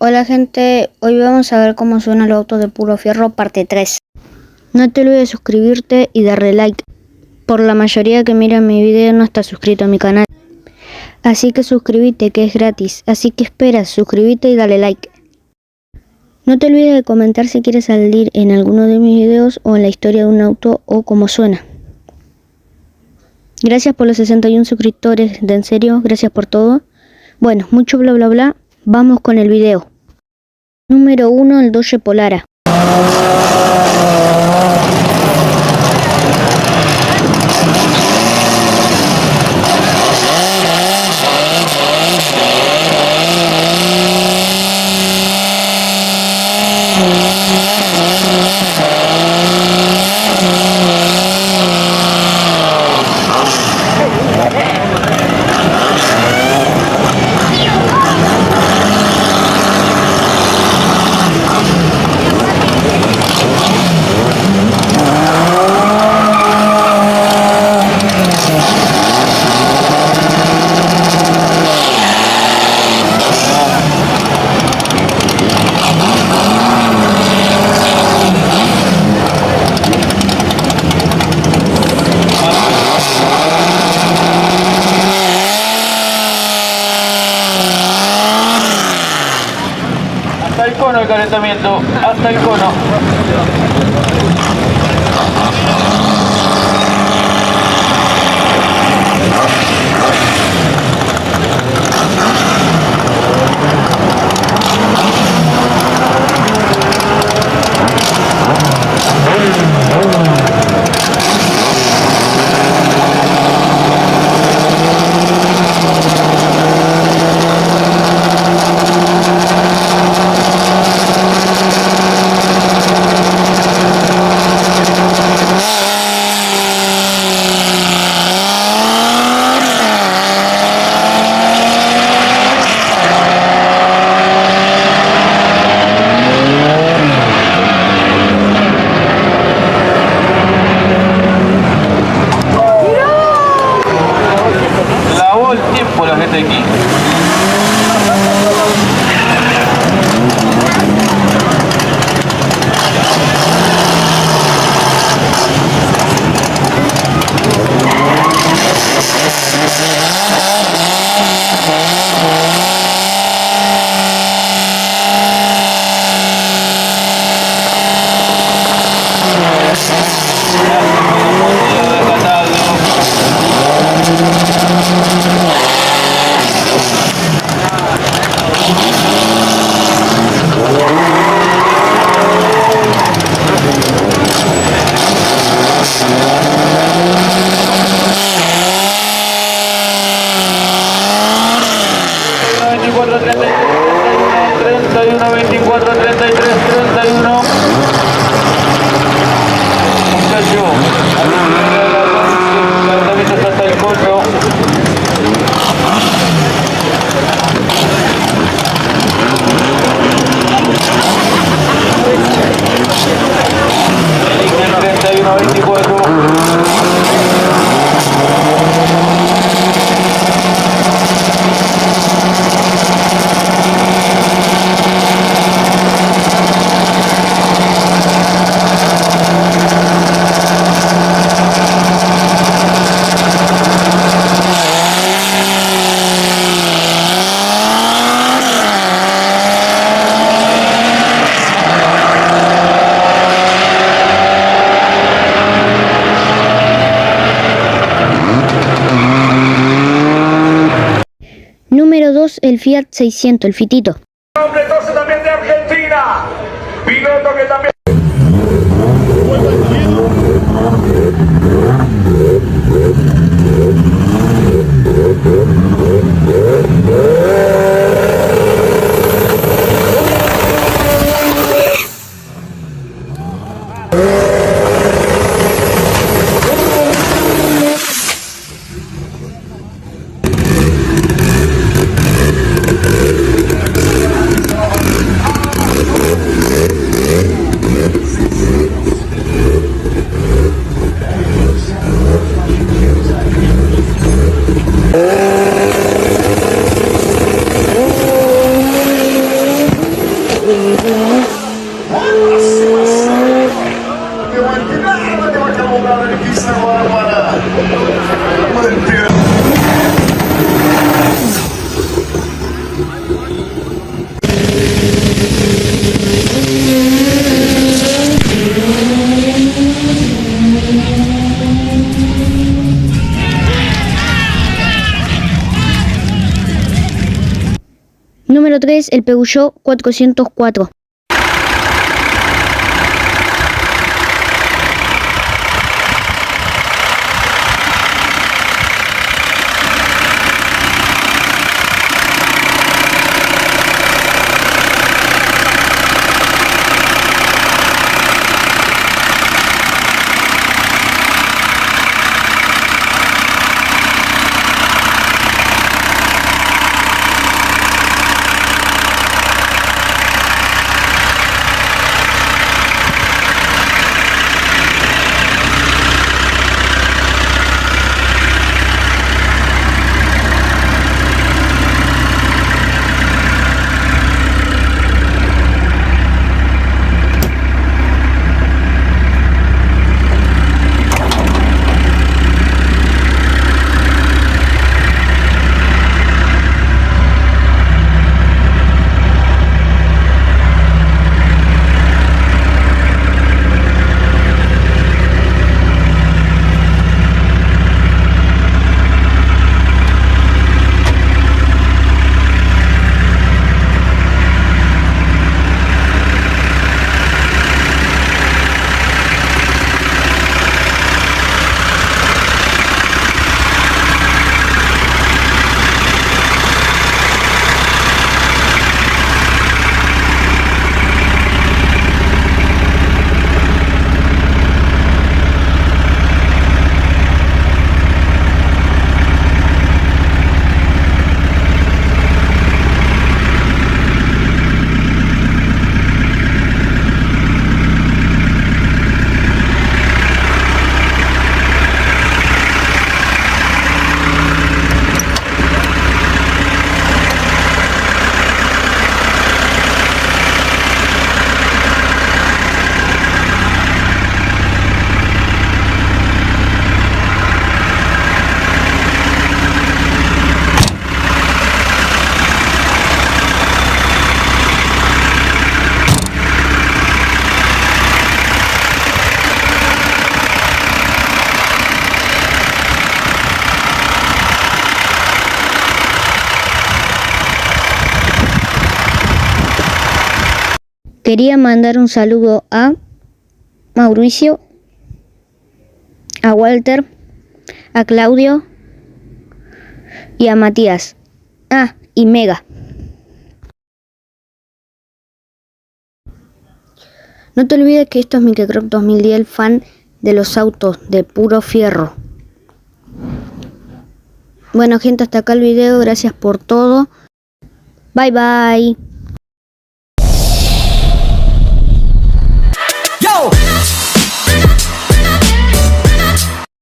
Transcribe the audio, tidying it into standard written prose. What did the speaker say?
Hola gente, hoy vamos a ver cómo suena el auto de Puro Fierro parte 3. No te olvides de suscribirte y darle like. Por la mayoría que mira mi video no está suscrito a mi canal. Así que suscríbete, que es gratis. Así que esperas, suscríbete y dale like. No te olvides de comentar si quieres salir en alguno de mis videos o en la historia de un auto o cómo suena. Gracias por los 61 suscriptores, de en serio, gracias por todo. Bueno, mucho bla bla bla, vamos con el video. Número 1, el Dodge Polara. Hasta el cono el calentamiento, hasta el cono. Lavó el tiempo la gente aquí. Número 2, el Fiat 600, el Fitito. Hombre, entonces también de Argentina. Piloto que también. Número 3, el Peugeot 404. Quería mandar un saludo a Mauricio, a Walter, a Claudio y a Matías. Ah, y Mega. No te olvides que esto es Microcroc 2010, el fan de los autos de puro fierro. Bueno gente, hasta acá el video, gracias por todo. Bye bye.